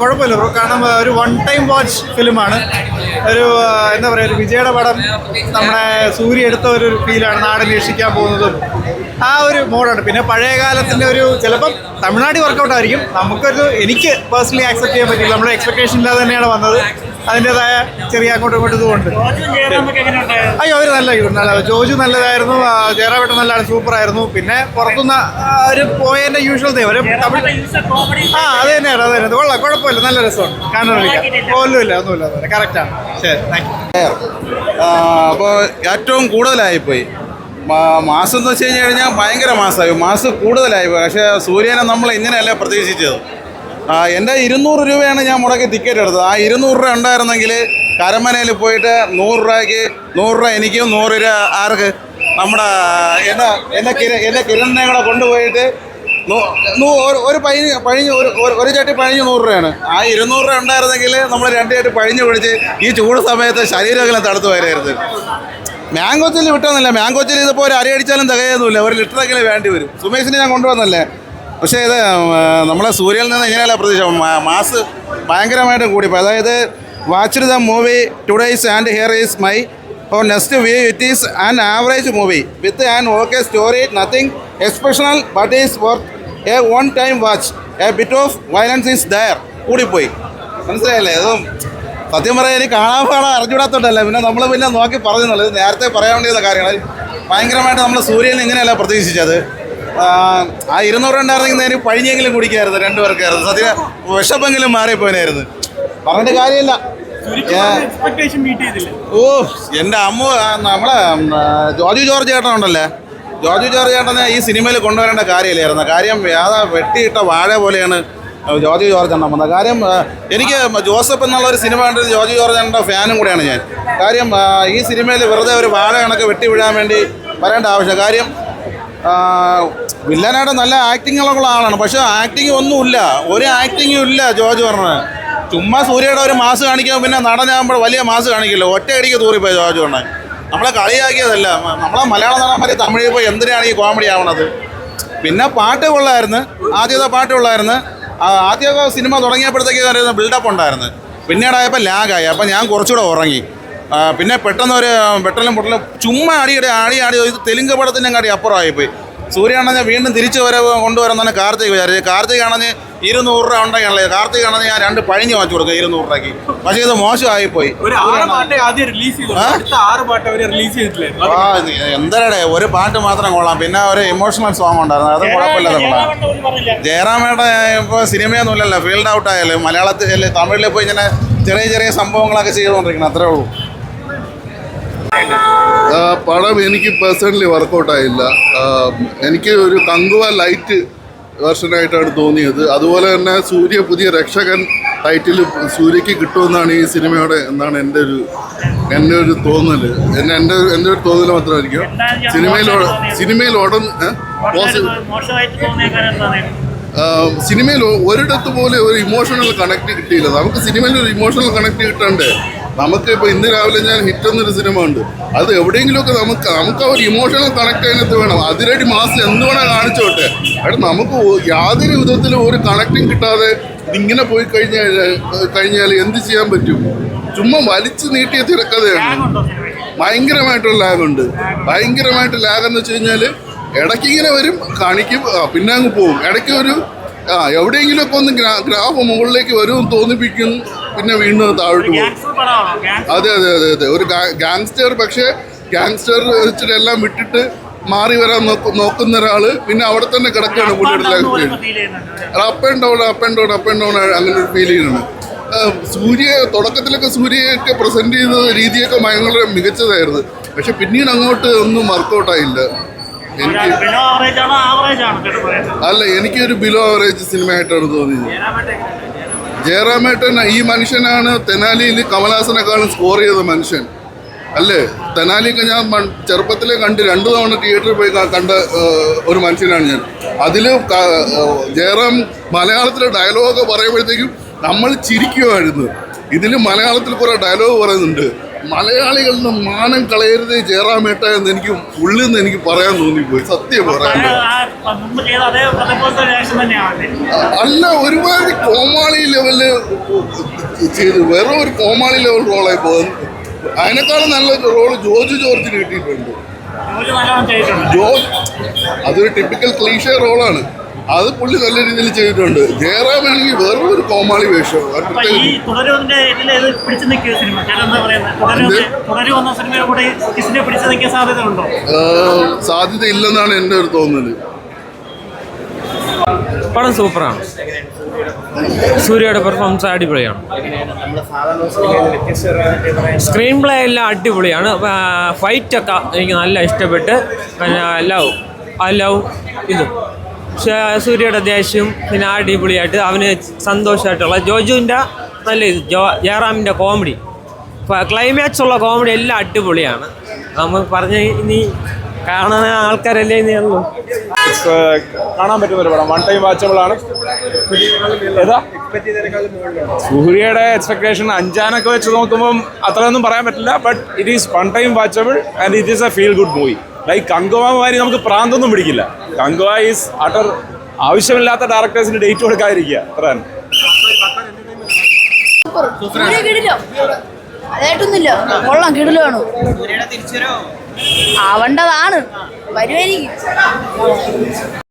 കുഴപ്പമില്ല ബ്രോ, കാരണം ഒരു വൺ ടൈം വാച്ച് ഫിലിമാണ്. ഒരു എന്താ പറയുക, ഒരു വിജയുടെ പടം നമ്മുടെ സൂര്യ എടുത്ത ഒരു ഫീലാണ്, നാടന്വേഷിക്കാൻ പോകുന്നതും ആ ഒരു മോഡാണ്. പിന്നെ പഴയ കാലത്തിൻ്റെ ഒരു ചിലപ്പം തമിഴ്നാട് വർക്കൗട്ട് ആയിരിക്കും, എനിക്ക് പേഴ്സണലി ആക്സെപ്റ്റ് ചെയ്യാൻ പറ്റില്ല. നമ്മുടെ എക്സ്പെക്ടേഷൻ ഇല്ലാതെ തന്നെയാണ് വന്നത്. അതിൻ്റെതായ ചെറിയ അങ്ങോട്ടും ഇങ്ങോട്ടും ഇതുകൊണ്ട് അയ്യോ അവർ നല്ല ജോജു നല്ലതായിരുന്നു, ജയറാമേട്ടൻ നല്ലതാണ്, സൂപ്പറായിരുന്നു. പിന്നെ പുറത്തുനിന്ന് ഒരു പോയതിൻ്റെ യൂഷ്വൽ ഒരു തമിഴ് അത് തന്നെയാണ് കൊള്ളാം, കുഴപ്പമില്ല, നല്ല രസമാണ്, കാണാനില്ല ഒന്നുമില്ല കറക്റ്റാണ്. ശരി, താങ്ക് യു. അപ്പോൾ ഏറ്റവും കൂടുതലായിപ്പോയി മാസം എന്ന് വെച്ച് കഴിഞ്ഞാൽ ഭയങ്കര മാസം കൂടുതലായിപ്പോയി. പക്ഷേ സൂര്യനെ നമ്മൾ ഇങ്ങനെയല്ല പ്രതീക്ഷിച്ചത്. എൻ്റെ 200 രൂപയാണ് ഞാൻ മുടക്കി ടിക്കറ്റ് എടുത്തത്. ആ 200 രൂപ ഉണ്ടായിരുന്നെങ്കിൽ കരമനയിൽ പോയിട്ട് 100 രൂപയ്ക്ക് 100 രൂപ എനിക്കും 100 രൂപ ആർക്ക് നമ്മുടെ എന്നെ കിരണിനെ കൂടെ കൊണ്ടുപോയിട്ട് ഒരു ചട്ടി പഴിഞ്ഞ് 100 രൂപയാണ്. ആ 200 രൂപ ഉണ്ടായിരുന്നെങ്കിൽ നമ്മൾ 2 ചട്ടി പഴിഞ്ഞ് പിടിച്ച് ഈ ചൂട് സമയത്ത് ശരീരമെങ്കിലും തടുത്ത് വരരുത്. മാങ്കോച്ചിൽ വിട്ടൊന്നുമില്ല, മാങ്കോച്ചിൽ ഇതിപ്പോൾ ഒരു അരി അടിച്ചാലും തികയൊന്നുമില്ല, 1 ലിറ്ററെങ്കിലും വേണ്ടി വരും. സുമേഷിനെ ഞാൻ കൊണ്ടുവന്നല്ലേ. പക്ഷേ ഇത് നമ്മളെ സൂര്യയിൽ നിന്ന് ഇങ്ങനെയല്ല പ്രതീക്ഷ. മാസ് ഭയങ്കരമായിട്ട് കൂടിപ്പോയി. അതായത് watch the movie today's and here is my four next view. It is an average movie with an okay story, nothing exceptional but is worth a one time watch. A bit of violence is there. കൂടിപ്പോയി, മനസ്സിലായല്ലേ? അതും സത്യം പറയാൻ എനിക്ക് കാണാൻ അറിഞ്ഞുകൂടാത്തോണ്ടല്ല, പിന്നെ നമ്മൾ പിന്നെ നോക്കി പറഞ്ഞെന്നുള്ളത് നേരത്തെ പറയാൻ വേണ്ടിയുള്ള കാര്യങ്ങൾ. ഭയങ്കരമായിട്ട് നമ്മൾ സൂര്യനെ ഇങ്ങനെയല്ല പ്രതീക്ഷിച്ചത്. ആ 200 ഉണ്ടായിരുന്നെങ്കിൽ നേരെ പഴിഞ്ഞെങ്കിലും കുടിക്കായിരുന്നു, 2 പേർക്കായിരുന്നു. സത്യം വിഷപ്പെങ്കിലും മാറിപ്പോനായിരുന്നു. പറഞ്ഞിട്ട് കാര്യമില്ല. ഓ എൻ്റെ അമ്മ, നമ്മളെ ജോജു ജോർജ് ചേട്ടൻ ഉണ്ടല്ലേ, ജോജു ജോർജ് ചേട്ടനെ ഈ സിനിമയിൽ കൊണ്ടുവരേണ്ട കാര്യമില്ലായിരുന്നു. കാര്യം വെട്ടിയിട്ട വാഴ പോലെയാണ് ജോജു ജോർജ് എണ്ണം വന്നത്. കാര്യം എനിക്ക് ജോസഫ് എന്നുള്ള ഒരു സിനിമ കണ്ടത് ജോജു ജോർജ് എണ്ണ ഫാനും കൂടെയാണ് ഞാൻ. കാര്യം ഈ സിനിമയിൽ വെറുതെ ഒരു വാഴ കണക്ക് വെട്ടി വിടാൻ വേണ്ടി വരേണ്ട ആവശ്യം. കാര്യം വില്ലനായിട്ട് നല്ല ആക്ടിങ്ങുള്ള ആളാണ്, പക്ഷെ ആക്ടിങ് ഒന്നുമില്ല, ഒരു ആക്ടിങ്ങും ഇല്ല ജോർജ് പറഞ്ഞത്. ചുമ്മാ സൂര്യയുടെ ഒരു മാസ് കാണിക്കാൻ, പിന്നെ നടനാകുമ്പോൾ വലിയ മാസ് കാണിക്കില്ല, ഒറ്റയടിക്ക് തൂറിപ്പോയി ജോർജ് പറഞ്ഞത്. നമ്മളെ കളിയാക്കിയതല്ല, നമ്മളെ മലയാള നടന്മാർ തമിഴിൽ പോയി എന്തിനാണ് ഈ കോമഡി ആവണത്. പിന്നെ പാട്ട് കൊള്ളായിരുന്നു, ആദ്യത്തെ പാട്ട് കൊള്ളായിരുന്നു. ആദ്യമൊക്കെ സിനിമ തുടങ്ങിയപ്പോഴത്തേക്ക് ബിൽഡപ്പ് ഉണ്ടായിരുന്നു, പിന്നീടായപ്പോൾ ലാഗായി. അപ്പം ഞാൻ കുറച്ചുകൂടെ ഉറങ്ങി. പിന്നെ പെട്ടെന്ന് ഒരു വെട്ടലും ചുമ്മാ ആടി ഇത് തെലുങ്ക് പടത്തിൻ്റെ കാടി അപ്പുറമായിപ്പോയി. സൂര്യയാണെങ്കിൽ വീണ്ടും തിരിച്ചു കൊണ്ടുവരുന്നതാണ് കാർത്തിക് വിചാരിച്ചത്. കാർത്തിക് ആണെങ്കിൽ 200 രൂപ ഉണ്ടെങ്കിലേ, കാർത്തിക് ആണെങ്കിൽ ഞാൻ 2 പഴിഞ്ഞ് വാങ്ങിച്ചു കൊടുക്കുക 200 രൂപയ്ക്ക്. പക്ഷേ ഇത് മോശമായിപ്പോയി. എന്തരടെ ഒരു പാട്ട് മാത്രം കൊള്ളാം, പിന്നെ ഒരു ഇമോഷണൽ സോങ് ഉണ്ടായിരുന്നു, അത് കുഴപ്പമില്ലാതെ കൊള്ളാം. ജയറാമേട്ടൻ ഇപ്പോൾ സിനിമയൊന്നുമില്ലല്ലോ, ഫീൽഡ് ഔട്ട് ആയാലും മലയാളത്തിൽ തമിഴിൽ പോയി ഇങ്ങനെ ചെറിയ സംഭവങ്ങളൊക്കെ ചെയ്തുകൊണ്ടിരിക്കണം, അത്രേ ഉള്ളൂ. പടം എനിക്ക് പേഴ്സണലി വർക്കൗട്ടായില്ല. എനിക്ക് ഒരു കങ്കുവ ലൈറ്റ് വെർഷനായിട്ടാണ് തോന്നിയത്. അതുപോലെ തന്നെ സൂര്യ പുതിയ രക്ഷകൻ ടൈറ്റിൽ സൂര്യക്ക് കിട്ടുമെന്നാണ് ഈ സിനിമയോടെ എന്നാണ് എൻ്റെ ഒരു തോന്നൽ. എൻ്റെ ഒരു തോന്നൽ മാത്രമായിരിക്കും. സിനിമയിൽ ഒരിടത്ത് പോലെ ഒരു ഇമോഷണൽ കണക്ട് കിട്ടിയില്ല. നമുക്ക് സിനിമയിൽ ഒരു ഇമോഷണൽ കണക്ട് കിട്ടണ്ടേ. നമുക്ക് ഇപ്പോൾ ഇന്ന് രാവിലെ ഞാൻ ഹിറ്റ് എന്നൊരു സിനിമ ഉണ്ട്, അത് എവിടെയെങ്കിലുമൊക്കെ നമുക്ക് ആ ഒരു ഇമോഷണൽ കണക്ട് അതിനകത്ത് വേണം. അതിരടി മാസം എന്തുവേണം കാണിച്ചോട്ടെ. അവിടെ നമുക്ക് യാതൊരു വിധത്തിലും ഒരു കണക്റ്റിങ് കിട്ടാതെ ഇതിങ്ങനെ പോയി കഴിഞ്ഞാൽ എന്ത് ചെയ്യാൻ പറ്റും? ചുമ്മാ വലിച്ചു നീട്ടിയ തിരക്കഥയാണ്. ഭയങ്കരമായിട്ടുള്ള ലാഗുണ്ട്. ഭയങ്കരമായിട്ട് ലാഗെന്ന് വെച്ച് കഴിഞ്ഞാൽ ഇടയ്ക്കിങ്ങനെ വരും, കാണിക്കും, പിന്നെ അങ്ങ് പോകും. ഇടയ്ക്ക് ഒരു എവിടെയെങ്കിലുമൊക്കെ ഒന്ന് ഗ്രാഫ് മുകളിലേക്ക് വരുമെന്ന് തോന്നിപ്പിക്കും, പിന്നെ വീണ്ടും താഴോട്ട് പോകും. അതെ, ഒരു ഗാങ്സ്റ്റർ, പക്ഷേ ഗാങ്സ്റ്റർ വെച്ചിട്ട് എല്ലാം വിട്ടിട്ട് മാറി വരാൻ നോക്കുന്ന ഒരാള് പിന്നെ അവിടെ തന്നെ കിടക്കുകയാണ്. പുള്ളിയുടെ അപ്പ് ആൻഡ് ഡൗൺ അങ്ങനെ ഒരു ഫീൽ ചെയ്യുന്നുണ്ട്. തുടക്കത്തിലൊക്കെ സൂര്യയൊക്കെ പ്രസന്റ് ചെയ്ത രീതിയൊക്കെ ഭയങ്കര മികച്ചതായിരുന്നു. പക്ഷെ പിന്നീട് അങ്ങോട്ട് ഒന്നും വർക്കൗട്ടായില്ല. എനിക്കൊരു ബിലോ ആവറേജ് സിനിമയായിട്ടാണ് തോന്നിയത്. ജയറാമേട്ടൻ ഈ മനുഷ്യനാണ് തെനാലിയിൽ കമലഹാസനെക്കാളും സ്കോർ ചെയ്ത മനുഷ്യൻ അല്ലേ. തെനാലിയൊക്കെ ഞാൻ ചെറുപ്പത്തിലെ കണ്ട് 2 തവണ തിയേറ്ററിൽ പോയി കണ്ട ഒരു മനുഷ്യനാണ് ഞാൻ. അതിൽ ജയറാം മലയാളത്തിലെ ഡയലോഗ് പറയുമ്പോഴത്തേക്കും നമ്മൾ ചിരിക്കുമായിരുന്നു. ഇതിൽ മലയാളത്തിൽ കുറേ ഡയലോഗ് പറയുന്നുണ്ട്. മലയാളികളുടെ മാനം കളയരുതേ ജയറാമേട്ട എന്ന് എനിക്ക് ഉള്ളിൽ നിന്ന് എനിക്ക് പറയാൻ തോന്നിപ്പോയി, സത്യം പറയാൻ. അല്ല, ഒരുമാതിരി കോമാളി ലെവല് ചെയ്ത് വേറെ ഒരു കോമാളി ലെവൽ റോളായി പോകുന്നു. അതിനേക്കാളും നല്ല റോള് ജോർജ് ജോർജിന് കിട്ടിയിട്ടുണ്ട്. അതൊരു ടിപ്പിക്കൽ ക്ലീഷേ റോളാണ്, അത് പുള്ളി നല്ല രീതിയിൽ ചെയ്തിട്ടുണ്ട്. ജയറാമാണെങ്കിൽ വേറെ ഒരു കോമാളി വേഷം. സാധ്യത ഇല്ലെന്നാണ് എൻ്റെ ഒരു തോന്നല്. പടം സൂപ്പറാണ്, സൂര്യയുടെ പെർഫോമൻസ് അടിപൊളിയാണ്, സ്ക്രീൻ പ്ലേ എല്ലാം അടിപൊളിയാണ്, ഫൈറ്റൊക്കെ എനിക്ക് നല്ല ഇഷ്ടപ്പെട്ട്. പിന്നെ ലവ് ഇതും സൂര്യയുടെ ദേഷ്യം പിന്നെ അടിപൊളിയായിട്ട് അവന് സന്തോഷമായിട്ടുള്ള ജോജുവിൻ്റെ നല്ല ഇത് ജയറാമിൻ്റെ കോമഡി, ക്ലൈമാക്സ് ഉള്ള കോമഡി എല്ലാം അടിപൊളിയാണ്. നമ്മൾ പറഞ്ഞ ഇനി കാണുന്ന ആൾക്കാരല്ലേ ഇനി ഉള്ളൂ. കാണാൻ പറ്റുന്ന ഒരു പടം, വൺ ടൈം വാച്ചബിൾ ആണ്. ഏതാ സൂര്യയുടെ എക്സ്പെക്ടേഷൻ അഞ്ചാനൊക്കെ വെച്ച് നോക്കുമ്പം അത്രയൊന്നും പറയാൻ പറ്റില്ല. But it is one time watchable and it is a feel good movie. Like കങ്കുവാമാരി നമുക്ക് പ്രാന്തൊന്നും പിടിക്കില്ല. കങ്കുവ ഈസ് അട്ടർ ആവശ്യമില്ലാത്ത ഡയറക്ടേഴ്സിന് ഡേറ്റ് കൊടുക്കാതിരിക്കുക, അത്ര അതായിട്ടൊന്നുമില്ല, കൊള്ളാം, കിടിലാണ്, ആവേണ്ടതാണ്, വരുമായിരിക്കും.